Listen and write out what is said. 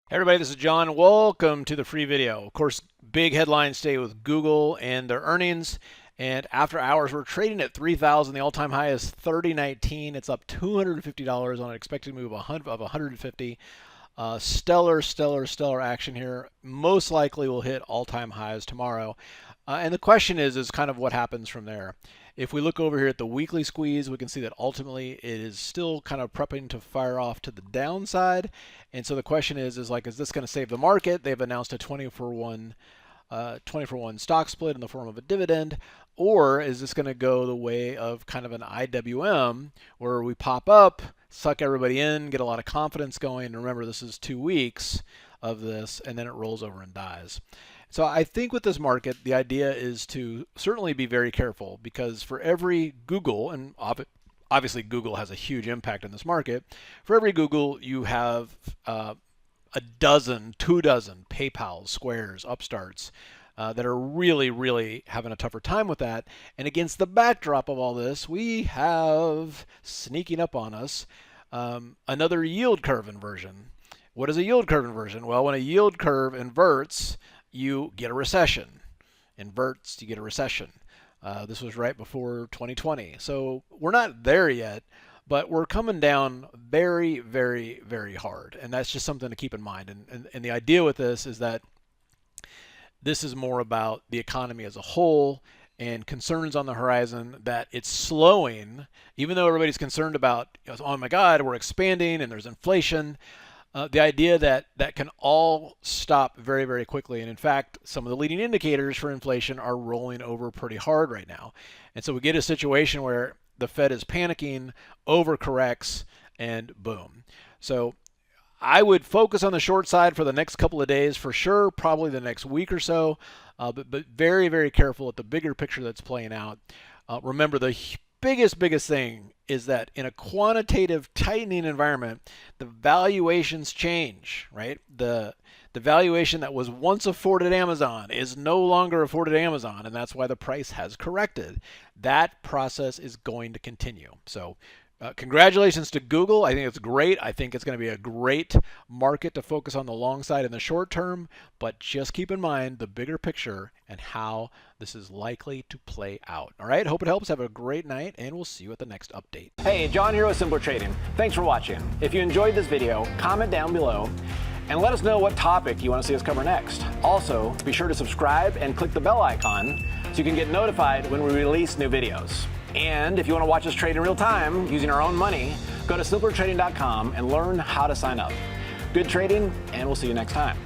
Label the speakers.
Speaker 1: Hey everybody, this is John. Welcome to the free video. Of course, big headlines today with Google and their earnings. And after hours, we're trading at 3,000. The all-time high is 30.19. It's up $250 on an expected move of 150. Stellar action here. Most likely will hit all-time highs tomorrow. And the question is kind of what happens from there. If we look over here at the weekly squeeze, we can see that ultimately it is still kind of prepping to fire off to the downside. And so the question is this going to save the market? They've announced a 20-for-1 stock split in the form of a dividend, or is this going to go the way of kind of an IWM where we pop up, suck everybody in, get a lot of confidence going? And remember, this is 2 weeks of this, and then it rolls over and dies. So I think with this market, the idea is to certainly be very careful, because for every Google, and obviously Google has a huge impact in this market, for every Google you have a dozen, 24 PayPal, Squares, Upstarts that are really having a tougher time with that. And against the backdrop of all this, we have sneaking up on us another yield curve inversion. What is a yield curve inversion? Well, when a yield curve inverts, you get a recession. Inverts, you get a recession. This was right before 2020. So we're not there yet, but we're coming down very hard. And that's just something to keep in mind. And the idea with this is that this is more about the economy as a whole and concerns on the horizon that it's slowing, even though everybody's concerned about, oh my God, we're expanding and there's inflation. The idea that can all stop very quickly. And in fact, some of the leading indicators for inflation are rolling over pretty hard right now. And so we get a situation where the Fed is panicking, overcorrects, and boom. So I would focus on the short side for the next couple of days for sure, probably the next week or so, but very careful at the bigger picture that's playing out. Remember, the biggest thing is that in a quantitative tightening environment, the valuations change, right? The valuation that was once afforded Amazon is no longer afforded Amazon, and that's why the price has corrected. That process is going to continue. So congratulations to Google. I think it's great. I think it's going to be a great market to focus on the long side in the short term, but just keep in mind the bigger picture and how this is likely to play out. All right, hope it helps. Have a great night, and we'll see you at the next update.
Speaker 2: Hey, John here with Simpler Trading. Thanks for watching. If you enjoyed this video, comment down below and let us know what topic you want to see us cover next. Also, be sure to subscribe and click the bell icon so you can get notified when we release new videos. And if you want to watch us trade in real time using our own money, go to simplertrading.com and learn how to sign up. Good trading, and we'll see you next time.